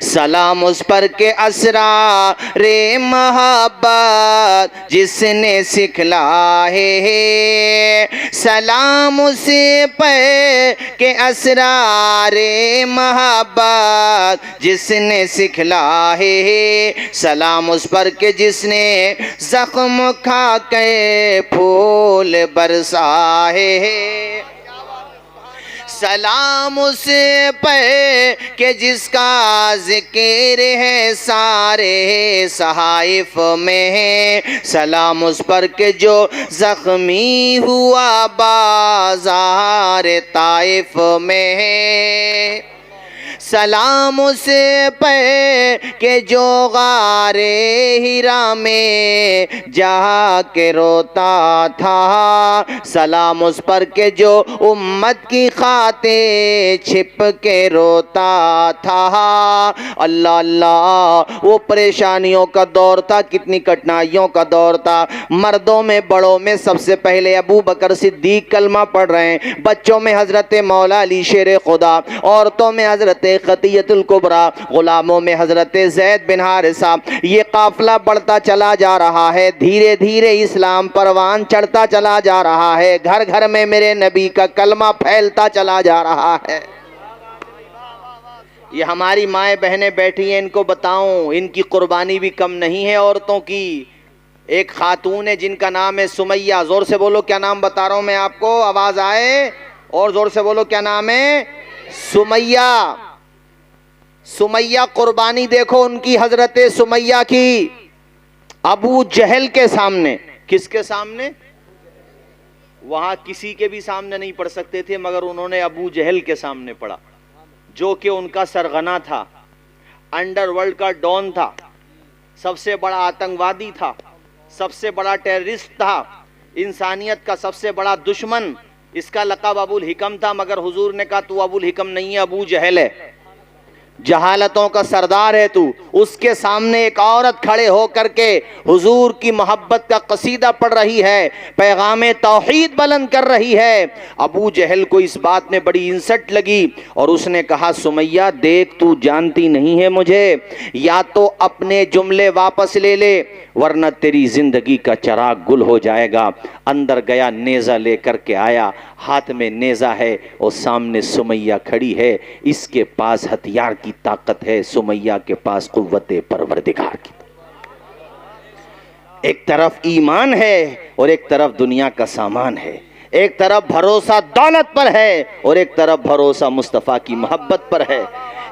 سلام اس پر کے اسرار محبت جس نے سکھلائے، سلام اس پر کے اسرار محبت جس نے سکھلائے، سلام اس پر کے جس نے زخم کھا کے پھول برسائے، سلام اس پر کہ جس کا ذکر ہے سارے صحائف میں ہے، سلام اس پر کہ جو زخمی ہوا بازار طائف میں ہے، سلام اس پر کہ جو غار ہیرا میں جا کے روتا تھا، سلام اس پر کہ جو امت کی خاطر چھپ کے روتا تھا۔ اللہ اللہ، وہ پریشانیوں کا دور تھا، کتنی کٹھنائیوں کا دور تھا۔ مردوں میں بڑوں میں سب سے پہلے ابو بکر صدیق کلمہ پڑھ رہے ہیں، بچوں میں حضرت مولا علی شیر خدا، عورتوں میں حضرت خدیجہ الکبریٰ، غلاموں میں حضرت زید بن حارثہ۔ یہ قافلہ بڑھتا چلا جا رہا ہے، دھیرے دھیرے اسلام پروان چڑھتا چلا جا رہا ہے، گھر گھر میں میرے نبی کا کلمہ پھیلتا چلا جا رہا ہے۔ یہ ہماری مائیں بہنیں بیٹھی ہیں، ان کو بتاؤں ان کی قربانی بھی کم نہیں ہے عورتوں کی۔ ایک خاتون ہے جن کا نام ہے سمیہ، زور سے بولو کیا نام بتا رہا ہوں میں آپ کو، آواز آئے اور زور سے بولو کیا نام ہے؟ سمیہ۔ سمیہ قربانی دیکھو ان کی، حضرت سمیہ کی ابو جہل کے سامنے۔ کس کے سامنے؟ وہاں کسی کے بھی سامنے نہیں پڑھ سکتے تھے مگر انہوں نے ابو جہل کے سامنے پڑھا، جو کہ ان کا سرغنہ تھا، انڈر ورلڈ کا ڈون تھا، سب سے بڑا آتنکوادی تھا، سب سے بڑا ٹیررسٹ تھا، انسانیت کا سب سے بڑا دشمن۔ اس کا لقب ابو الحکم تھا مگر حضور نے کہا تو ابو الحکم نہیں ہے، ابو جہل ہے، جہالتوں کا سردار ہے تو۔ اس کے سامنے ایک عورت کھڑے ہو کر کے حضور کی محبت کا قصیدہ پڑھ رہی ہے، پیغام توحید بلند کر رہی ہے۔ ابو جہل کو اس بات میں بڑی انسٹ لگی اور اس نے کہا سمیہ دیکھ تو جانتی نہیں ہے مجھے، یا تو اپنے جملے واپس لے لے ورنہ تیری زندگی کا چراغ گل ہو جائے گا۔ اندر گیا، نیزہ لے کر کے آیا، ہاتھ میں نیزہ ہے اور سامنے سمیہ کھڑی ہے، اس کے پاس ہتھیار کی طاقت ہے، سمیہ کے پاس قوت پروردگار کی۔ ایک طرف ایمان ہے اور ایک طرف دنیا کا سامان ہے، ایک طرف بھروسہ دولت پر ہے اور ایک طرف بھروسہ مصطفیٰ کی محبت پر ہے۔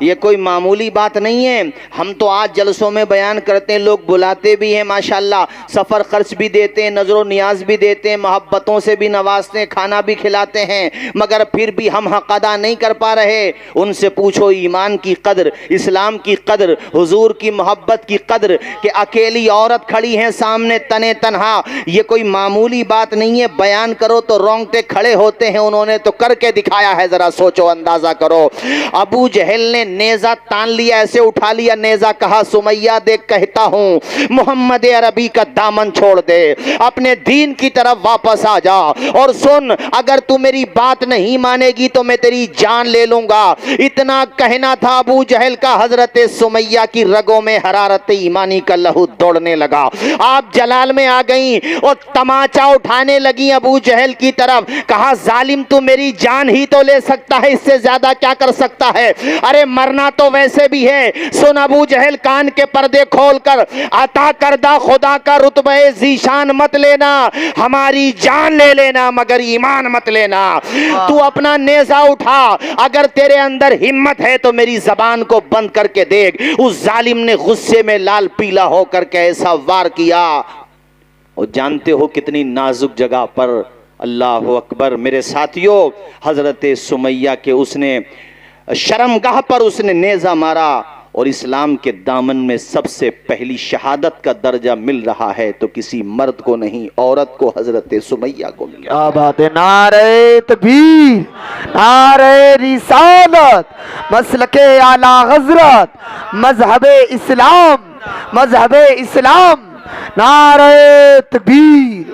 یہ کوئی معمولی بات نہیں ہے۔ ہم تو آج جلسوں میں بیان کرتے ہیں، لوگ بلاتے بھی ہیں ماشاءاللہ، سفر خرچ بھی دیتے ہیں، نظر و نیاز بھی دیتے ہیں، محبتوں سے بھی نوازتے ہیں، کھانا بھی کھلاتے ہیں، مگر پھر بھی ہم حق ادا نہیں کر پا رہے۔ ان سے پوچھو ایمان کی قدر، اسلام کی قدر، حضور کی محبت کی قدر، کہ اکیلی عورت کھڑی ہیں سامنے تنے تنہا، یہ کوئی معمولی بات نہیں ہے۔ بیان کرو تو رونگٹے کھڑے ہوتے ہیں، انہوں نے تو کر کے دکھایا ہے، ذرا سوچو اندازہ کرو۔ ابو جہل نے نیزہ تان لیا، ایسے اٹھا لیا نیزہ، کہا سمیہ دیکھ کہتا ہوں محمد عربی کا دامن چھوڑ دے، اپنے دین کی طرف واپس آ جا، اور سن اگر تو میری بات نہیں مانے گی تو میں تیری جان لے لوں گا۔ اتنا کہنا تھا ابو جہل کا، حضرت سمیہ کی رگوں میں حرارت ایمانی کا لہو دوڑنے لگا، آپ جلال میں آ گئیں اور تماچا اٹھانے لگی ابو جہل کی طرف، کہا ظالم تو میری جان ہی تو لے سکتا ہے، اس سے زیادہ کیا کر سکتا ہے؟ ارے مرنا تو ویسے بھی ہے۔ سن ابو جہل کان کے پردے کھول کر، عطا کردہ خدا کا رتبہ ذیشان مت لینا، ہماری جان لے لینا مگر ایمان مت لینا۔ تو اپنا نیزہ اٹھا، اگر تیرے اندر ہمت ہے تو میری زبان کو بند کر کے دیکھ۔ اس ظالم نے غصے میں لال پیلا ہو کر کے ایسا وار کیا، اور جانتے ہو کتنی نازک جگہ پر، اللہ اکبر میرے ساتھیوں، حضرت سمیہ کے اس نے شرمگاہ پر اس نے نیزہ مارا، اور اسلام کے دامن میں سب سے پہلی شہادت کا درجہ مل رہا ہے تو کسی مرد کو نہیں، عورت کو، حضرت سمیہ کو ملا۔ آباد نعرہ تکبیر، نعرہ رسالت، مسلک اعلی حضرت، مذہب اسلام، مذہب اسلام، نعرہ تکبیر۔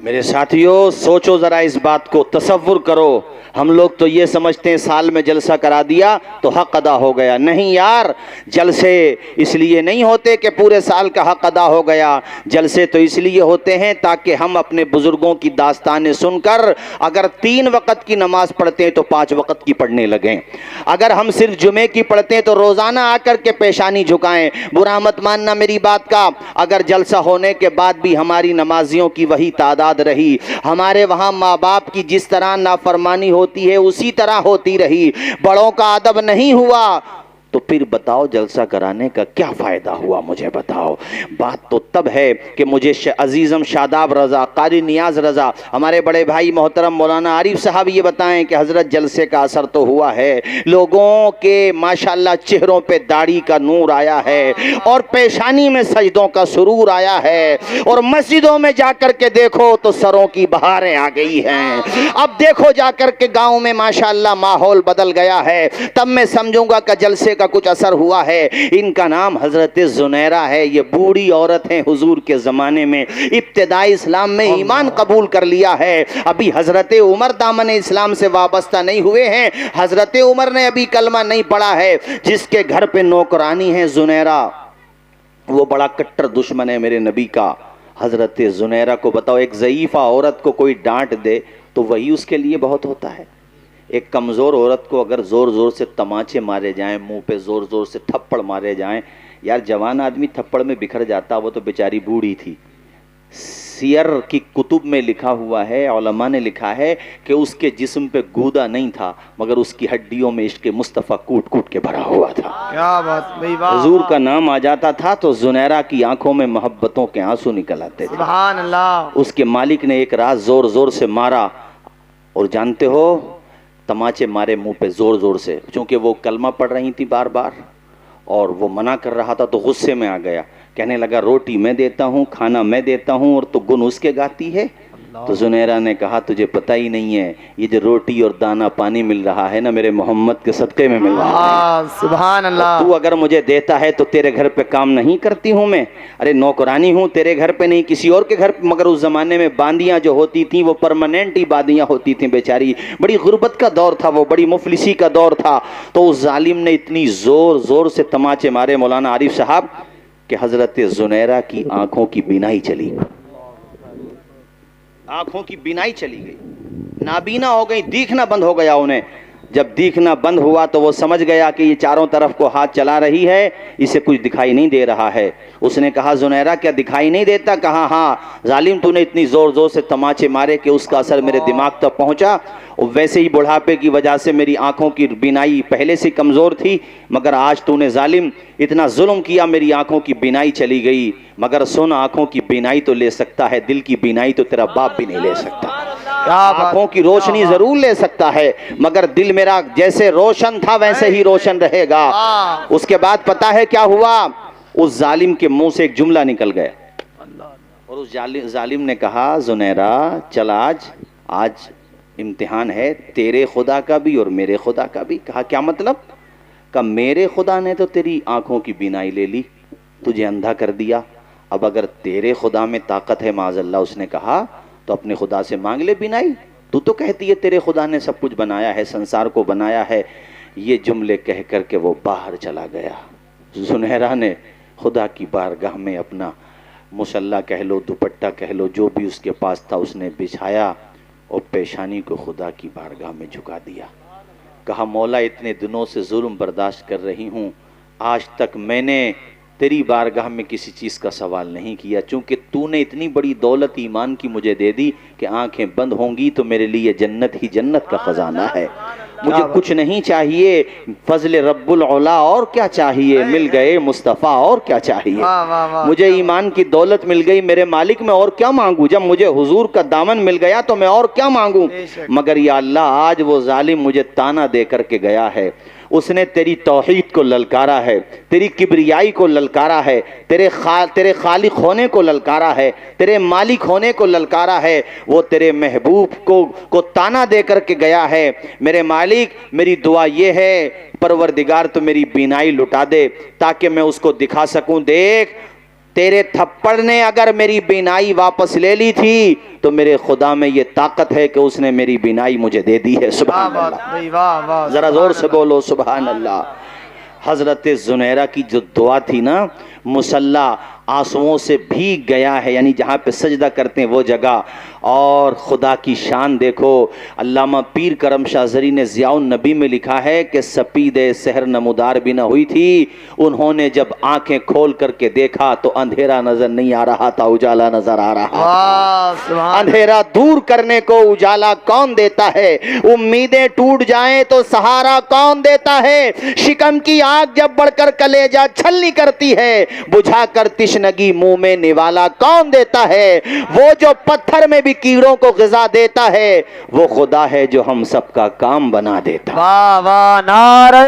میرے ساتھیوں سوچو ذرا اس بات کو، تصور کرو، ہم لوگ تو یہ سمجھتے ہیں سال میں جلسہ کرا دیا تو حق ادا ہو گیا. نہیں یار، جلسے اس لیے نہیں ہوتے کہ پورے سال کا حق ادا ہو گیا. جلسے تو اس لیے ہوتے ہیں تاکہ ہم اپنے بزرگوں کی داستانیں سن کر اگر 3 وقت کی نماز پڑھتے ہیں تو 5 وقت کی پڑھنے لگیں. اگر ہم صرف جمعے کی پڑھتے ہیں تو روزانہ آ کر کے پیشانی جھکائیں. برا مت ماننا میری بات کا، اگر جلسہ ہونے کے بعد بھی ہماری نمازیوں کی وہی تعداد رہی، ہمارے وہاں ماں باپ کی جس طرح نافرمانی ہوتی ہے اسی طرح ہوتی رہی، بڑوں کا ادب نہیں ہوا، تو پھر بتاؤ جلسہ کرانے کا کیا فائدہ ہوا؟ مجھے بتاؤ. بات تو تب ہے کہ مجھے عزیزم شاداب رضا، قاری نیاز رضا، ہمارے بڑے بھائی محترم مولانا عارف صاحب یہ بتائیں کہ حضرت جلسے کا اثر تو ہوا ہے، لوگوں کے ماشاءاللہ چہروں پہ داڑھی کا نور آیا ہے اور پیشانی میں سجدوں کا سرور آیا ہے، اور مسجدوں میں جا کر کے دیکھو تو سروں کی بہاریں آ گئی ہیں. اب دیکھو جا کر کے گاؤں میں ماشاءاللہ ماحول بدل گیا ہے، تب میں سمجھوں گا کہ جلسے کا کچھ اثر ہوا ہے. ان کا نام حضرت زنیرہ ہے. یہ بوڑھی عورت ہیں، حضور کے زمانے میں ابتدائی اسلام میں ایمان قبول کر لیا ہے. ابھی حضرت عمر دامن اسلام سے وابستہ نہیں ہوئے ہیں، حضرت عمر نے ابھی کلمہ نہیں پڑھا ہے. جس کے گھر پہ نوکرانی ہے زنیرہ، وہ بڑا کٹر دشمن ہے میرے نبی کا. حضرت زنیرہ کو بتاؤ، ایک ضعیفہ عورت کو کوئی ڈانٹ دے تو وہی اس کے لیے بہت ہوتا ہے. ایک کمزور عورت کو اگر زور زور سے تماچے مارے جائیں، منہ پہ زور زور سے تھپڑ مارے جائیں، یار جوان آدمی تھپڑ میں بکھر جاتا، وہ تو بیچاری بوڑھی تھی. سیر کی کتب میں لکھا ہوا ہے، علماء نے لکھا ہے کہ اس کے جسم پہ گودا نہیں تھا مگر اس کی ہڈیوں میں عشق مصطفیٰ کوٹ کوٹ کے بھرا ہوا تھا. کیا بات بھائی، واہ حضور کا نام آ جاتا تھا تو زنیرہ کی آنکھوں میں محبتوں کے آنسو نکل آتے تھے. سبحان اللہ. اس کے مالک نے ایک رات زور زور سے مارا، اور جانتے ہو تماچے مارے منہ پہ زور زور سے، چونکہ وہ کلمہ پڑھ رہی تھی بار بار اور وہ منع کر رہا تھا تو غصے میں آ گیا. کہنے لگا روٹی میں دیتا ہوں، کھانا میں دیتا ہوں اور تو گن اس کے گاتی ہے. تو زنیرہ نے کہا تجھے پتہ ہی نہیں ہے یہ جو روٹی اور دانہ پانی مل رہا ہے نا میرے محمد کے صدقے میں مل رہا ہے. سبحان اللہ. تو اگر مجھے دیتا ہے تو تیرے گھر پہ کام نہیں کرتی ہوں میں؟ ارے نوکرانی ہوں تیرے گھر پہ نہیں کسی اور کے گھر پہ. مگر اس زمانے میں باندیاں جو ہوتی تھیں وہ پرماننٹ ہی باندیاں ہوتی تھیں بیچاری. بڑی غربت کا دور تھا، وہ بڑی مفلسی کا دور تھا. تو اس ظالم نے اتنی زور زور سے تماچے مارے مولانا عارف صاحب کہ حضرت زنیرہ کی آنکھوں کی بینائی چلی گئی. آنکھوں کی بینائی چلی گئی، نابینا ہو گئی، دیکھنا بند ہو گیا انہیں. جب دیکھنا بند ہوا تو وہ سمجھ گیا کہ یہ چاروں طرف کو ہاتھ چلا رہی ہے، اسے کچھ دکھائی نہیں دے رہا ہے. اس نے کہا زنیرہ کیا دکھائی نہیں دیتا؟ کہا ہاں. ظالم تو نے اتنی زور زور سے تماچے مارے کہ اس کا اثر میرے دماغ تک پہنچا، اور ویسے ہی بڑھاپے کی وجہ سے میری آنکھوں کی بینائی پہلے سے کمزور تھی، مگر آج تو نے ظالم اتنا ظلم کیا میری آنکھوں کی بینائی چلی گئی. مگر سن، آنکھوں کی بینائی تو لے سکتا ہے، دل کی بینائی تو تیرا باپ بھی نہیں لے سکتا. آنکھوں کی روشنی ضرور لے سکتا ہے مگر دل میرا جیسے روشن تھا ویسے ہی روشن رہے گا. اس کے بعد پتا ہے کیا ہوا؟ اس ظالم کے منہ سے ایک جملہ نکل گیا اور اس ظالم نے کہا زنیرہ چل آج امتحان ہے تیرے خدا کا بھی اور میرے خدا کا بھی. کہا کیا مطلب؟ کہا میرے خدا نے تو تیری آنکھوں کی بینائی لے لی، تجھے اندھا کر دیا. اب اگر تیرے خدا میں طاقت ہے معاذ اللہ، اس نے کہا تو اپنے خدا سے مانگ لے بینائی. تو کہتی ہے تیرے خدا نے سب کچھ بنایا ہے، سنسار کو بنایا ہے. یہ جملے کہہ کر کے وہ باہر چلا گیا. زنیرہ نے خدا کی بارگاہ میں اپنا مصلا کہہ لو، دوپٹہ کہہ لو، جو بھی اس کے پاس تھا اس نے بچھایا اور پیشانی کو خدا کی بارگاہ میں جھکا دیا. کہا مولا اتنے دنوں سے ظلم برداشت کر رہی ہوں، آج تک میں نے تیری بارگاہ میں کسی چیز کا سوال نہیں کیا، چونکہ تو نے اتنی بڑی دولت ایمان کی مجھے دے دی کہ آنکھیں بند ہوں گی تو میرے لیے جنت ہی جنت کا خزانہ ہے. مجھے کچھ نہیں چاہیے، فضل رب العلا اور کیا چاہیے، مل گئے مصطفیٰ اور کیا چاہیے. مجھے ایمان کی دولت مل گئی میرے مالک، میں اور کیا مانگوں؟ جب مجھے حضور کا دامن مل گیا تو میں اور کیا مانگوں؟ مگر یا اللہ آج وہ ظالم مجھے تانا دے کر کے گیا ہے. اس نے تیری توحید کو للکارا ہے، تیری کبریائی کو للکارا ہے، تیرے خالق ہونے کو للکارا ہے، تیرے مالک ہونے کو للکارا ہے. وہ تیرے محبوب کو تانا دے کر کے گیا ہے. میرے مالک میری دعا یہ ہے پروردگار تو میری بینائی لٹا دے تاکہ میں اس کو دکھا سکوں. دیکھ تیرے تھپڑ نے اگر میری بینائی واپس لے لی تھی تو میرے خدا میں یہ طاقت ہے کہ اس نے میری بینائی مجھے دے دی ہے۔ واہ سبحان بات اللہ، بھائی، واہ واہ، ذرا زور سے سبحان بولو سبحان اللہ۔ حضرت زنیرہ کی جو دعا تھی نا، مصلی آنسوؤں سے بھیگ گیا ہے، یعنی جہاں پہ سجدہ کرتے ہیں وہ جگہ، اور خدا کی شان دیکھو۔ علامہ پیر کرم شاہ زری نے ضیاء النبی میں لکھا ہے کہ سپید سحر نمودار بھی نہ ہوئی تھی، انہوں نے جب آنکھیں کھول کر کے دیکھا تو اندھیرا نظر نہیں آ رہا تھا، اجالا نظر آ رہا تھا۔ واہ سبحان اندھیرا دور کرنے کو اجالا کون دیتا ہے؟ امیدیں ٹوٹ جائیں تو سہارا کون دیتا ہے؟ شکم کی آگ جب بڑھ کر کلیجہ چھلنی کرتی ہے، بجھا کر تشنگی منہ میں نوالا کون دیتا ہے؟ وہ جو پتھر میں بھی کیڑوں کو غذا دیتا ہے، وہ خدا ہے جو ہم سب کا کام بنا دیتا ہے۔ واہ واہ، نعرہ